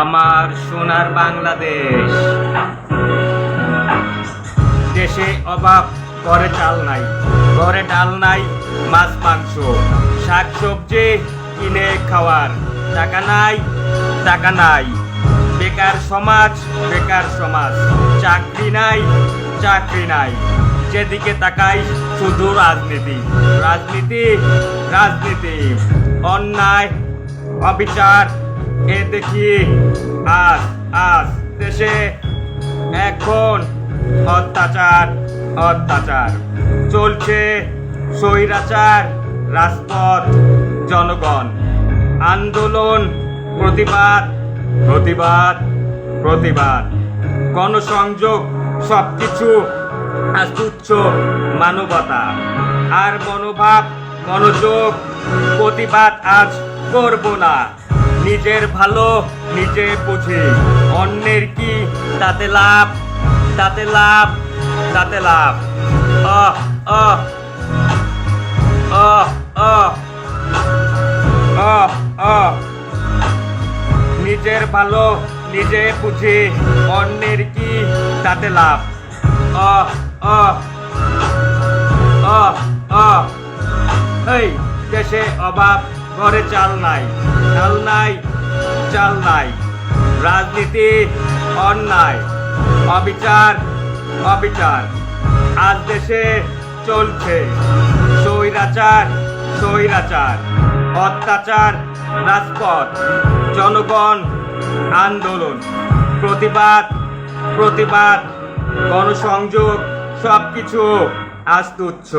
আমার সোনার বাংলাদেশ। দেশে অভাব, ঘরে চাল নাই, ঘরে ডাল নাই, মাছ মাংস, শাক সবজি কিনে খাওয়ার টাকা নাই, টাকা নাই। বেকার সমাজ, বেকার সমাজ, চাকরি নাই, চাকরি নাই। যেদিকে তাকাই শুধু রাজনীতি, রাজনীতি, রাজনীতি। অন্যায়, অবিচার এ দেখি আজ আজ দেশে এখন অত্যাচার, অত্যাচার চলছে। স্বৈরাচার, রাজপথ, জনগণ, আন্দোলন, প্রতিবাদ, প্রতিবাদ, প্রতিবাদ, গণসংযোগ, সবকিছু আজ তুচ্ছ। মানবতা আর মনোভাব, মনোযোগ, প্রতিবাদ আজ করব না। নিজের ভালো নিজে বুঝি, অন্যের কি তাতে লাভ, তাতে লাভ, তাতে লাভ। আহ আহ আহ আহ আহ আহ নিজের ভালো নিজে বুঝি, অন্যের কি তাতে লাভ। আহ আহ আহ আহ এই দেশে অভাব, ঘরে চাল নাই, চাল নাই, চাল নাই। রাজনীতি, অন্যায়, অবিচার, অবিচার আজ দেশে চলছে। স্বৈরাচার, স্বৈরাচার, অত্যাচার, রাজপথ, জনগণ, আন্দোলন, প্রতিবাদ, প্রতিবাদ, গণসংযোগ, সবকিছু আজ তুচ্ছ।